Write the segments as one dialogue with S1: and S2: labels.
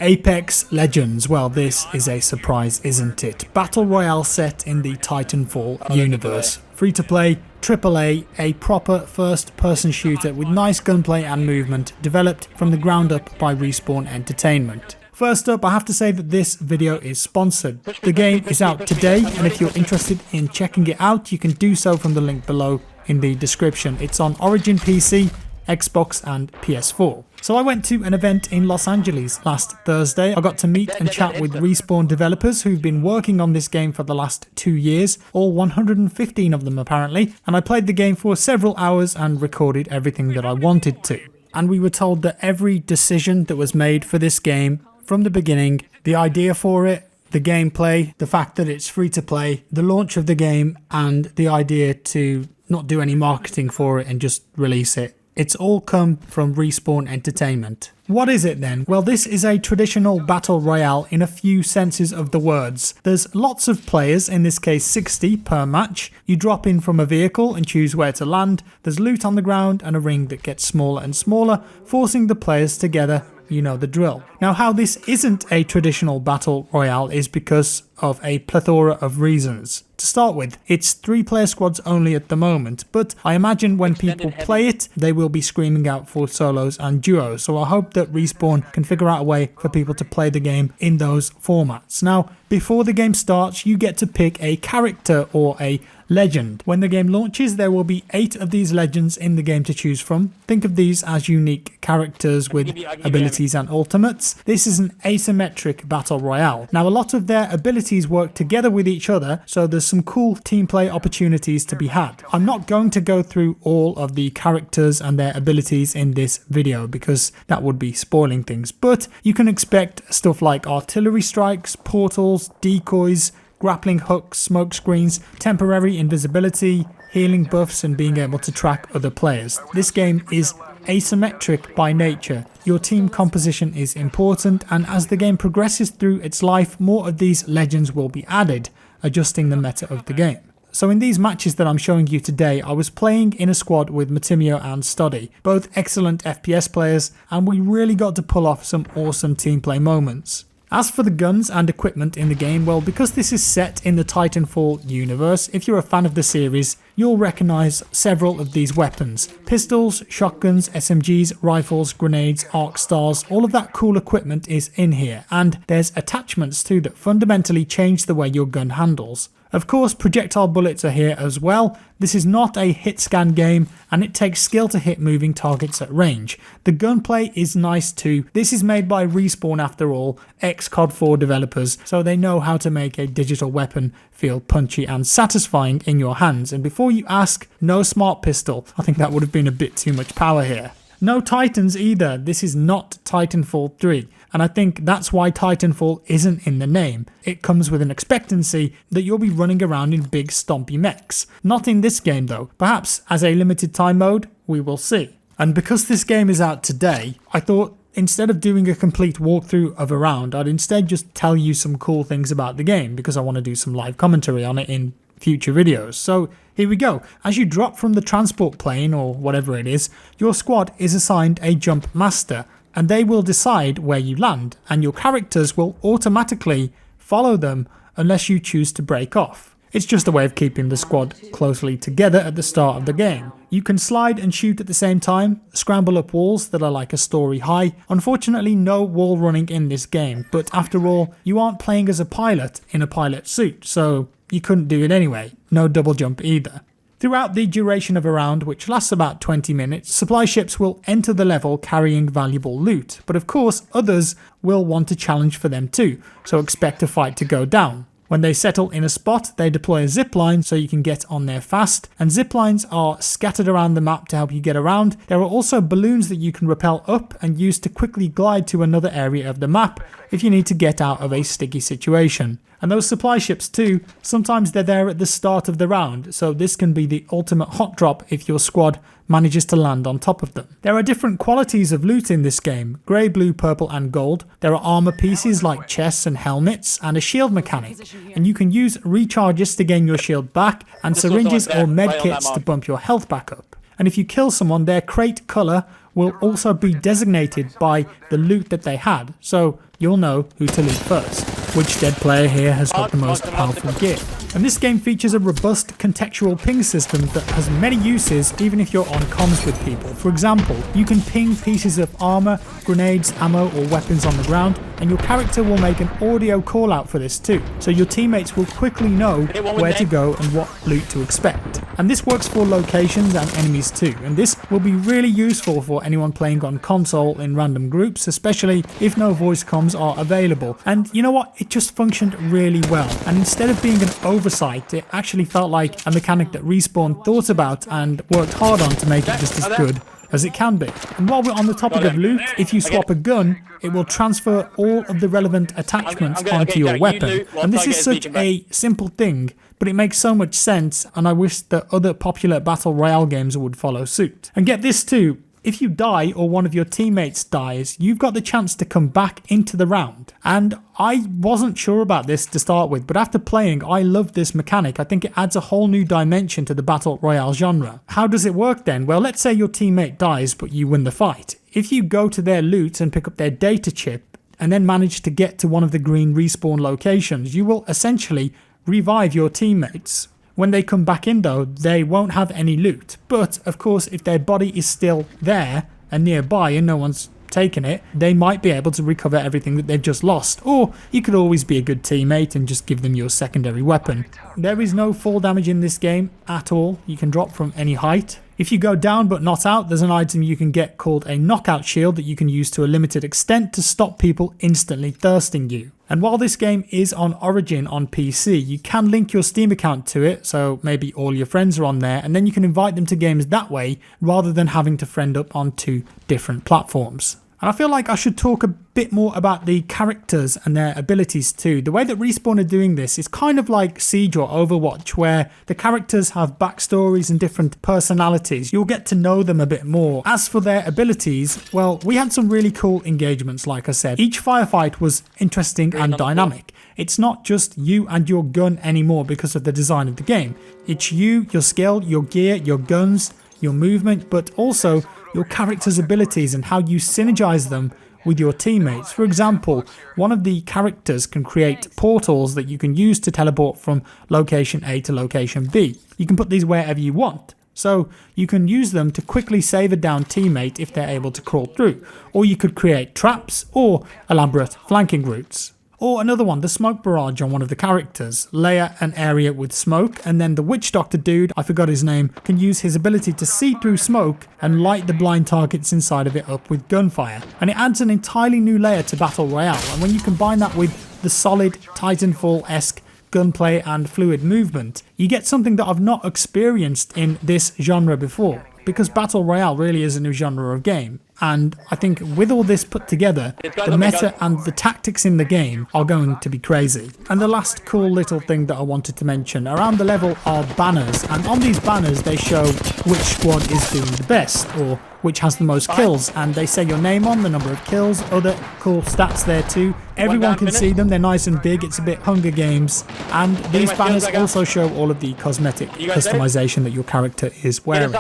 S1: Apex Legends, well, this is a surprise, isn't it? Battle Royale set in the Titanfall universe. Free to play, AAA, a proper first person shooter with nice gunplay and movement, developed from the ground up by Respawn Entertainment. First up, I have to say that this video is sponsored. The game is out today, and if you're interested in checking it out, you can do so from the link below in the description. It's on Origin PC, Xbox and PS4. So I went to an event in Los Angeles last Thursday. I got to meet and chat with Respawn developers who've been working on this game for the last 2 years, all 115 of them apparently, and I played the game for several hours and recorded everything that I wanted to. And we were told that every decision that was made for this game from the beginning, the idea for it, the gameplay, the fact that it's free to play, the launch of the game, and the idea to not do any marketing for it and just release it, it's all come from Respawn Entertainment. What is it then? Well, this is a traditional battle royale in a few senses of the words. There's lots of players, in this case 60 per match. You drop in from a vehicle and choose where to land. There's loot on the ground and a ring that gets smaller and smaller, forcing the players together. You know the drill. Now, how this isn't a traditional battle royale is because of a plethora of reasons. To start with, it's 3-player squads only at the moment, but I imagine when people play it, they will be screaming out for solos and duos, so I hope that Respawn can figure out a way for people to play the game in those formats. Now, before the game starts, you get to pick a character or a legend. When the game launches, there will be 8 of these legends in the game to choose from. Think of these as unique characters with abilities and ultimates. This is an asymmetric battle royale. Now, a lot of their abilities work together with each other, so there's some cool team play opportunities to be had. I'm not going to go through all of the characters and their abilities in this video because that would be spoiling things, but you can expect stuff like artillery strikes, portals, decoys, grappling hooks, smoke screens, temporary invisibility, healing buffs, and being able to track other players. This game is asymmetric by nature. Your team composition is important, and as the game progresses through its life, more of these legends will be added, adjusting the meta of the game. So in these matches that I'm showing you today, I was playing in a squad with Matimio and Stoddy, both excellent FPS players, and we really got to pull off some awesome team play moments. As for the guns and equipment in the game, well, because this is set in the Titanfall universe, if you're a fan of the series, you'll recognise several of these weapons. Pistols, shotguns, SMGs, rifles, grenades, arc stars, all of that cool equipment is in here, and there's attachments too that fundamentally change the way your gun handles. Of course, projectile bullets are here as well. This is not a hit scan game, and it takes skill to hit moving targets at range. The gunplay is nice too. This is made by Respawn after all, ex-COD 4 developers, so they know how to make a digital weapon feel punchy and satisfying in your hands. And before you ask, no smart pistol. I think that would have been a bit too much power here. No Titans either. This is not Titanfall 3. And I think that's why Titanfall isn't in the name. It comes with an expectancy that you'll be running around in big stompy mechs. Not in this game though. Perhaps as a limited time mode, we will see. And because this game is out today, I thought instead of doing a complete walkthrough of a round, I'd instead just tell you some cool things about the game because I want to do some live commentary on it in future videos. So here we go. As you drop from the transport plane or whatever it is, your squad is assigned a jump master, and they will decide where you land, and your characters will automatically follow them unless you choose to break off. It's just a way of keeping the squad closely together at the start of the game. You can slide and shoot at the same time, scramble up walls that are like a story high. Unfortunately, no wall running in this game, but after all, you aren't playing as a pilot in a pilot suit, so you couldn't do it anyway. No double jump either. Throughout the duration of a round, which lasts about 20 minutes, supply ships will enter the level carrying valuable loot, but of course others will want a challenge for them too, so expect a fight to go down. When they settle in a spot, they deploy a zipline so you can get on there fast, and ziplines are scattered around the map to help you get around. There are also balloons that you can rappel up and use to quickly glide to another area of the map if you need to get out of a sticky situation. And those supply ships too, sometimes they're there at the start of the round, so this can be the ultimate hot drop if your squad manages to land on top of them. There are different qualities of loot in this game: grey, blue, purple and gold. There are armour pieces like chests and helmets, and a shield mechanic, and you can use recharges to gain your shield back, and syringes or medkits to bump your health back up. And if you kill someone, their crate colour will also be designated by the loot that they had, so you'll know who to loot first. Which dead player here has got the most powerful gear. And this game features a robust contextual ping system that has many uses even if you're on comms with people. For example, you can ping pieces of armor, grenades, ammo or weapons on the ground, and your character will make an audio call out for this too, so your teammates will quickly know where to go and what loot to expect. And this works for locations and enemies too, and this will be really useful for anyone playing on console in random groups, especially if no voice comms are available. And you know what? It just functioned really well, and instead of being an oversight, it actually felt like a mechanic that Respawn thought about and worked hard on to make it just as good as it can be. And while we're on the topic of loot, if you swap a gun, it will transfer all of the relevant attachments onto your weapon. And this is such a simple thing, but it makes so much sense, and I wish that other popular Battle Royale games would follow suit. And get this too, if you die or one of your teammates dies, you've got the chance to come back into the round. And I wasn't sure about this to start with, but after playing, I love this mechanic. I think it adds a whole new dimension to the Battle Royale genre. How does it work then? Well, let's say your teammate dies, but you win the fight. If you go to their loot and pick up their data chip, and then manage to get to one of the green respawn locations, you will essentially revive your teammates. When they come back in though, they won't have any loot. But of course, if their body is still there and nearby and no one's taken it, they might be able to recover everything that they've just lost. Or you could always be a good teammate and just give them your secondary weapon. There is no fall damage in this game at all. You can drop from any height. If you go down but not out, there's an item you can get called a knockout shield that you can use to a limited extent to stop people instantly thirsting you. And while this game is on Origin on PC, you can link your Steam account to it, so maybe all your friends are on there, and then you can invite them to games that way rather than having to friend up on 2 different platforms. And I feel like I should talk a bit more about the characters and their abilities too. The way that Respawn are doing this is kind of like Siege or Overwatch, where the characters have backstories and different personalities. You'll get to know them a bit more. As for their abilities, well, we had some really cool engagements, like I said. Each firefight was interesting and dynamic. It's not just you and your gun anymore because of the design of the game. It's you, your skill, your gear, your guns, your movement, but also your character's abilities and how you synergize them with your teammates. For example, one of the characters can create portals that you can use to teleport from location A to location B. You can put these wherever you want. So you can use them to quickly save a down teammate if they're able to crawl through. Or you could create traps or elaborate flanking routes. Or another one, the smoke barrage on one of the characters. Layer an area with smoke, and then the witch doctor dude, I forgot his name, can use his ability to see through smoke and light the blind targets inside of it up with gunfire. And it adds an entirely new layer to Battle Royale, and when you combine that with the solid Titanfall-esque gunplay and fluid movement, you get something that I've not experienced in this genre before. Because Battle Royale really is a new genre of game. And I think with all this put together, the meta and the tactics in the game are going to be crazy. And the last cool little thing that I wanted to mention, around the level are banners. And on these banners they show which squad is doing the best, or which has the most kills. And they say your name on, the number of kills, other cool stats there too. Everyone can see them, they're nice and big, it's a bit Hunger Games. And these banners also show all of the cosmetic customization that your character is wearing.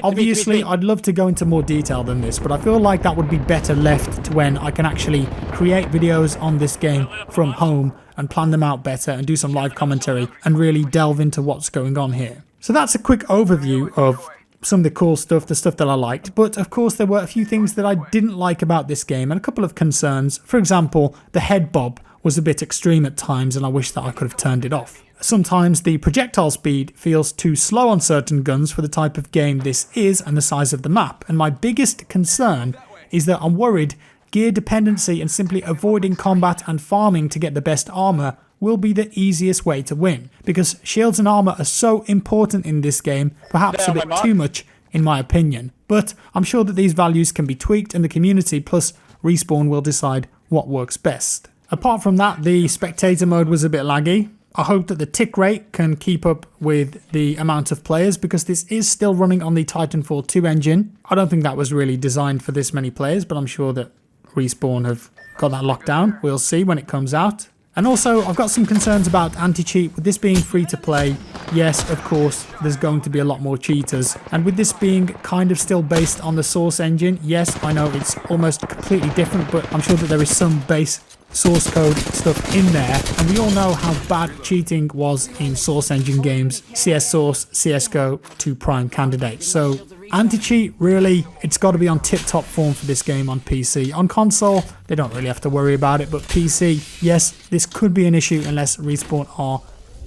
S1: Obviously, I'd love to go into more detail than this, but I feel like that would be better left to when I can actually create videos on this game from home and plan them out better and do some live commentary and really delve into what's going on here. So that's a quick overview of some of the cool stuff, the stuff that I liked, but of course there were a few things that I didn't like about this game and a couple of concerns. For example, the head bob was a bit extreme at times and I wish that I could have turned it off. Sometimes the projectile speed feels too slow on certain guns for the type of game this is and the size of the map, and my biggest concern is that I'm worried gear dependency and simply avoiding combat and farming to get the best armor will be the easiest way to win, because shields and armor are so important in this game, perhaps a bit too much in my opinion. But I'm sure that these values can be tweaked and the community plus Respawn will decide what works best. Apart from that, the spectator mode was a bit laggy. I hope that the tick rate can keep up with the amount of players, because this is still running on the Titanfall 2 engine. I don't think that was really designed for this many players, but I'm sure that Respawn have got that locked down. We'll see when it comes out. And also, I've got some concerns about anti-cheat. With this being free to play, yes, of course, there's going to be a lot more cheaters. And with this being kind of still based on the source engine, yes, I know it's almost completely different, but I'm sure that there is some base source code stuff in there. And we all know how bad cheating was in source engine games, CS Source, CSGO, 2 prime candidates. So anti-cheat, really, it's got to be on tip-top form for this game on PC. On console, they don't really have to worry about it, but PC, yes, this could be an issue unless Respawn are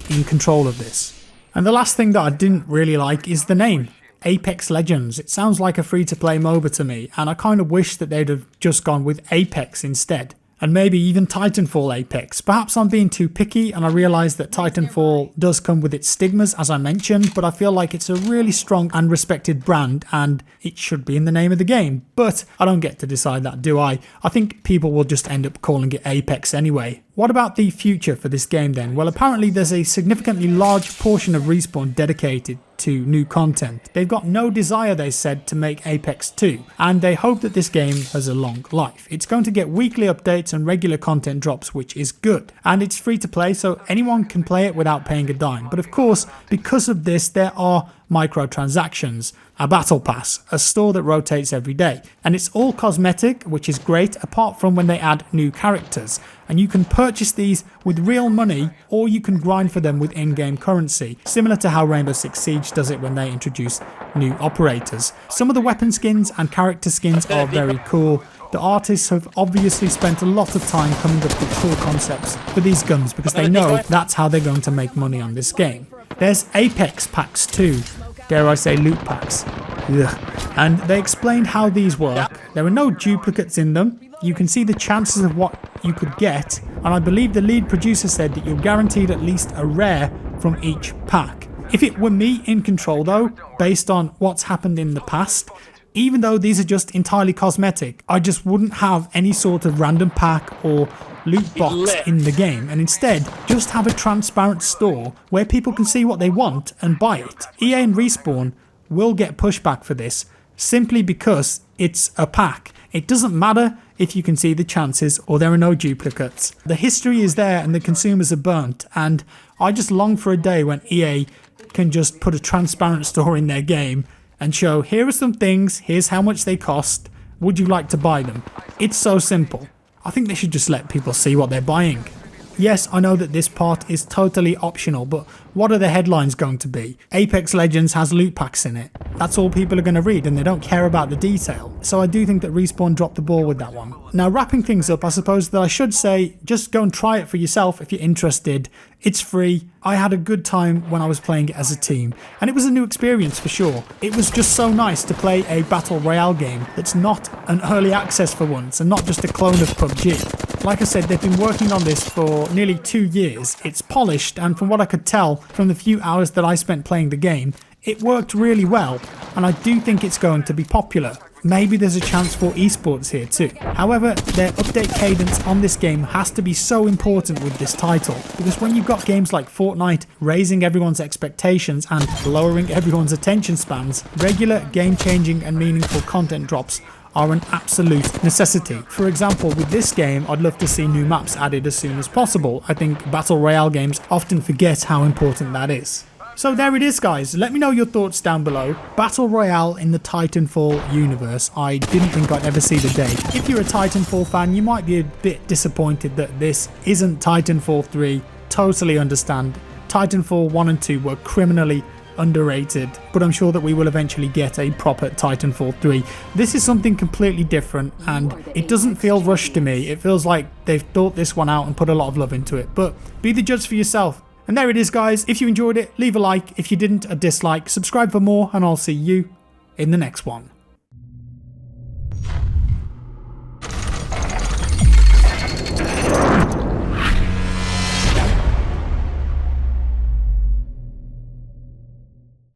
S1: in control of this. And the last thing that I didn't really like is the name. Apex Legends. It sounds like a free-to-play MOBA to me, and I kind of wish that they'd have just gone with Apex instead. And maybe even Titanfall Apex. Perhaps I'm being too picky and I realise that Titanfall does come with its stigmas, as I mentioned, but I feel like it's a really strong and respected brand and it should be in the name of the game. But I don't get to decide that, do I? I think people will just end up calling it Apex anyway. What about the future for this game then? Well, apparently there's a significantly large portion of Respawn dedicated to new content. They've got no desire, they said, to make Apex 2, and they hope that this game has a long life. It's going to get weekly updates and regular content drops, which is good. And it's free to play, so anyone can play it without paying a dime. But of course, because of this, there are microtransactions, a battle pass, a store that rotates every day, and it's all cosmetic, which is great, apart from when they add new characters, and you can purchase these with real money or you can grind for them with in-game currency, similar to how Rainbow Six Siege does it when they introduce new operators. Some of the weapon skins and character skins are very cool. The artists have obviously spent a lot of time coming up with cool concepts for these guns because they know that's how they're going to make money on this game. There's Apex packs too, dare I say loot packs. Ugh. And they explained how these work. There are no duplicates in them. You can see the chances of what you could get, and I believe the lead producer said that you're guaranteed at least a rare from each pack. If it were me in control though, based on what's happened in the past, even though these are just entirely cosmetic, I just wouldn't have any sort of random pack or loot box in the game, and instead just have a transparent store where people can see what they want and buy it. EA and Respawn will get pushback for this simply because it's a pack. It doesn't matter if you can see the chances or there are no duplicates. The history is there and the consumers are burnt, and I just long for a day when EA can just put a transparent store in their game and show, here are some things, here's how much they cost, would you like to buy them? It's so simple. I think they should just let people see what they're buying. Yes, I know that this part is totally optional, but what are the headlines going to be? Apex Legends has loot packs in it. That's all people are going to read, and they don't care about the detail. So I do think that Respawn dropped the ball with that one. Now, wrapping things up, I suppose that I should say, just go and try it for yourself if you're interested. It's free. I had a good time when I was playing it as a team, and it was a new experience for sure. It was just so nice to play a Battle Royale game that's not an early access for once, and not just a clone of PUBG. Like I said, they've been working on this for nearly 2 years. It's polished, and from what I could tell from the few hours that I spent playing the game, it worked really well, and I do think it's going to be popular. Maybe there's a chance for esports here too. However, their update cadence on this game has to be so important with this title, because when you've got games like Fortnite raising everyone's expectations and lowering everyone's attention spans, regular game-changing and meaningful content drops are an absolute necessity. For example, with this game, I'd love to see new maps added as soon as possible. I think Battle Royale games often forget how important that is. So there it is, guys. Let me know your thoughts down below. Battle Royale in the Titanfall universe. I didn't think I'd ever see the day. If you're a Titanfall fan, you might be a bit disappointed that this isn't Titanfall 3. Totally understand. Titanfall 1 and 2 were criminally underrated, but I'm sure that we will eventually get a proper Titanfall 3. This is something completely different, and it doesn't feel rushed to me. It feels like they've thought this one out and put a lot of love into it, but be the judge for yourself. And there it is, guys. If you enjoyed it, leave a like. If you didn't, a dislike. Subscribe for more, and I'll see you in the next one.